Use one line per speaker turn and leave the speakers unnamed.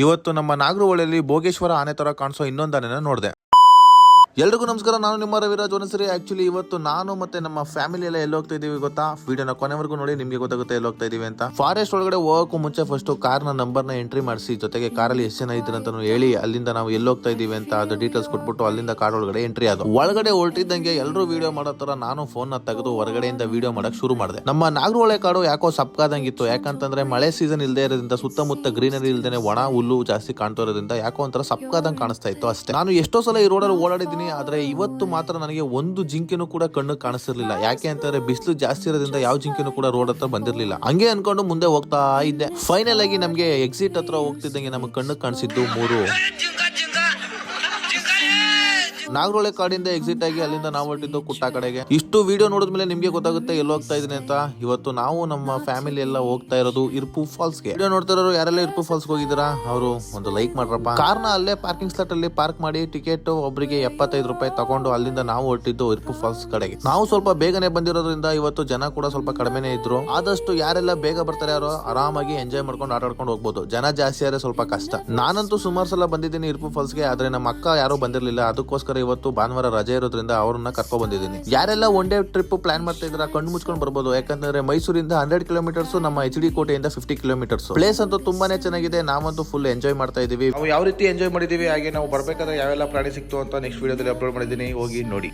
ಇವತ್ತು ನಮ್ಮ ನಾಗರಹೊಳೆಯಲ್ಲಿ ಭೋಗೇಶ್ವರ ಆನೆ ತರ ಕಾಣಿಸೋ ಇನ್ನೊಂದು ಆನೆನ ನೋಡಿದೆ. ಎಲ್ರಿಗೂ ನಮಸ್ಕಾರ, ನಾನು ನಿಮ್ಮ ರವಿರಾಜ್ ವನಸರಿ. ಆಕ್ಚುಲಿ ಇವತ್ತು ನಾನು ಮತ್ತೆ ನಮ್ಮ ಫ್ಯಾಮಿಲಿ ಎಲ್ಲ ಎಲ್ಲಿ ಹೋಗ್ತಾ ಇದೀವಿ ಗೊತ್ತಾ? ವಿಡಿಯೋನ ಕೊನೆವರೆಗೂ ನೋಡಿ, ನಿಮ್ಗೆ ಗೊತ್ತಾಗುತ್ತೆ ಎಲ್ಲಿ ಹೋಗ್ತಾ ಇದೀವಿ ಅಂತ. ಫಾರೆಸ್ಟ್ ಒಳಗಡೆ ಹೋಗೋಕ್ಕೂ ಮುಂಚೆ ಫಸ್ಟ್ ಕಾರ್ನ ನಂಬರ್ನ ಎಂಟ್ರಿ ಮಾಡಿಸಿ, ಜೊತೆಗೆ ಕಾರಲ್ಲಿ ಎಷ್ಟು ಜನ ಇದ್ರ ಅಂತ ಹೇಳಿ ಅಲ್ಲಿಂದ ನಾವು ಎಲ್ಲಿ ಹೋಗ್ತಾ ಇದೀವಿ ಅಂತ ಅದು ಡೀಟೇಲ್ಸ್ ಕೊಟ್ಬಿಟ್ಟು ಅಲ್ಲಿಂದ ಕಾರ್ ಒಳಗಡೆ ಎಂಟ್ರಿ ಆದ. ಒಳಗಡೆ ಹೊರಟಿದ್ದಂಗೆ ಎಲ್ಲರೂ ವಿಡಿಯೋ ಮಾಡೋ ತರ ನಾನು ಫೋನ್ ನ ತೆಗೆದು ಹೊರಗಡೆಯಿಂದ ವಿಡಿಯೋ ಮಾಡಕ್ ಶುರು ಮಾಡಿದೆ. ನಮ್ಮ ನಾಗರಹೊಳೆ ಕಾಡು ಯಾಕೋ ಸಪ್ಕಾದಂಗಿತ್ತು. ಯಾಕಂತಂದ್ರೆ ಮಳೆ ಸೀಸನ್ ಇಲ್ಲದೆ ಇರೋದ್ರಿಂದ, ಸುತ್ತಮುತ್ತ ಗ್ರೀನರಿ ಇಲ್ದೇನೆ ಒಣ ಹುಲ್ಲು ಜಾಸ್ತಿ ಕಾಣ್ತಾ ಇರೋದ್ರಿಂದ ಯಾಕೋ ಒಂಥರ ಸಪ್ಕಾದಂಗ್ ಕಾಣಿಸ್ತಾ ಇತ್ತು ಅಷ್ಟೇ. ನಾನು ಎಷ್ಟೋ ಸಲ ಈ ರೋಡಲ್ಲಿ ಓಡಾಡಿದ್ದೀನಿ, ಆದ್ರೆ ಇವತ್ತು ಮಾತ್ರ ನನಗೆ ಒಂದು ಜಿಂಕೆನೂ ಕೂಡ ಕಣ್ಣು ಕಾಣಿಸ್ತಿರ್ಲಿಲ್ಲ. ಯಾಕೆ ಅಂತಂದ್ರೆ ಬಿಸಿಲು ಜಾಸ್ತಿ ಇರೋದ್ರಿಂದ ಯಾವ ಜಿಂಕೆನೂ ಕೂಡ ರೋಡ್ ಹತ್ರ ಬಂದಿರ್ಲಿಲ್ಲ. ಹಂಗೆ ಅನ್ಕೊಂಡು ಮುಂದೆ ಹೋಗ್ತಾ ಇದ್ದೆ. ಫೈನಲ್ ಆಗಿ ನಮ್ಗೆ ಎಕ್ಸಿಟ್ ಹತ್ರ ಹೋಗ್ತಿದ್ದಂಗೆ ನಮಗೆ ಕಣ್ಣು ಕಾಣಿಸಿದ್ದು 3 ನಾಗರಹೊಳೆ ಕಾಡಿಂದ ಎಕ್ಸಿಟ್ ಆಗಿ ಅಲ್ಲಿಂದ ನಾವು ಹೊರಟಿದ್ದು ಕುಟ್ಟ ಕಡೆಗೆ. ಇಷ್ಟು ವಿಡಿಯೋ ನೋಡಿದ್ಮೇಲೆ ನಿಮ್ಗೆ ಗೊತ್ತಾಗುತ್ತೆ ಎಲ್ಲಿ ಹೋಗ್ತಾ ಇದೀನಿ ಅಂತ. ಇವತ್ತು ನಾವು ನಮ್ಮ ಫ್ಯಾಮಿಲಿ ಎಲ್ಲ ಹೋಗ್ತಾ ಇರೋದು ಇರ್ಪು ಫಾಲ್ಸ್ ಗೆ. ವಿಡಿಯೋ ನೋಡ್ತಾ ಇರೋರು ಯಾರೆಲ್ಲ ಇರ್ಪು ಫಾಲ್ಸ್ ಹೋಗಿದ್ದೀರಾ ಅವರು ಒಂದು ಲೈಕ್ ಮಾಡ್ರಪ್ಪ. ಕಾರ್ನ ಅಲ್ಲೇ ಪಾರ್ಕಿಂಗ್ ಸ್ಲಾಟ್ ಅಲ್ಲಿ ಪಾರ್ಕ್ ಮಾಡಿ ಟಿಕೆಟ್ ಒಬ್ಬರಿಗೆ 75 ರೂಪಾಯಿ ತಗೊಂಡು ಅಲ್ಲಿಂದ ನಾವು ಹೊರಟಿದ್ದು ಇರ್ಪು ಫಾಲ್ಸ್ ಕಡೆಗೆ. ನಾವು ಸ್ವಲ್ಪ ಬೇಗನೆ ಬಂದಿರೋದ್ರಿಂದ ಇವತ್ತು ಜನ ಕೂಡ ಸ್ವಲ್ಪ ಕಡಿಮೆನೆ ಇದ್ರು. ಆದಷ್ಟು ಯಾರೆಲ್ಲ ಬೇಗ ಬರ್ತಾರೆ ಯಾರೋ ಆರಾಮಾಗಿ ಎಂಜಾಯ್ ಮಾಡ್ಕೊಂಡು ಆಟ ಆಡ್ಕೊಂಡು ಹೋಗ್ಬೋದು. ಜನ ಜಾಸ್ತಿ ಆದ್ರೆ ಸ್ವಲ್ಪ ಕಷ್ಟ. ನಾನಂತೂ ಸುಮಾರು ಸಲ ಬಂದಿದ್ದೀನಿ ಇರ್ಪು ಫಾಲ್ಸ್ ಗೆ, ಆದ್ರೆ ನಮ್ಮ ಅಕ್ಕ ಯಾರು ಬಂದಿರ್ಲಿಲ್ಲ. ಅದಕ್ಕೋಸ್ಕರ ಇವತ್ತು ಭಾನುವಾರ ರಜೆ ಇರೋದ್ರಿಂದ ಅವ್ರನ್ನ ಕರ್ಕೊ ಬಂದಿದ್ದೀನಿ. ಯಾರೆಲ್ಲ ಒನ್ ಡೇ ಟ್ರಿಪ್ ಪ್ಲಾನ್ ಮಾಡ್ತಾ ಇದ್ರ ಕಣ್ಣು ಮುಚ್ಕೊಂಡು ಬರ್ಬೋದು. ಯಾಕಂದ್ರೆ ಮೈಸೂರಿಂದ 100 ಕಿಲೋಮೀಟರ್ಸ್, ನಮ್ಮ HD ಕೋಟೆಯಿಂದ 50 ಕಿಲೋಮೀಟರ್ಸ್. ಪ್ಲೇಸ್ ಅಂತೂ ತುಂಬಾನೇ ಚೆನ್ನಾಗಿದೆ. ನಾವಂತೂ ಫುಲ್ ಎಂಜಾಯ್ ಮಾಡ್ತಾ ಇದೀವಿ. ನಾವು ಯಾವ ರೀತಿ ಎಂಜಾಯ್ ಮಾಡಿದೀವಿ, ಹಾಗೆ ನಾವು ಬರ್ಬೇಕಾದ್ರೆ ಯಾವೆಲ್ಲ ಪ್ರಾಣಿ ಸಿಕ್ತು ಅಂತ ನೆಕ್ಸ್ಟ್ ವಿಡಿಯೋದಲ್ಲಿ ಅಪ್ಲೋಡ್ ಮಾಡಿದ್ದೀನಿ, ಹೋಗಿ ನೋಡಿ.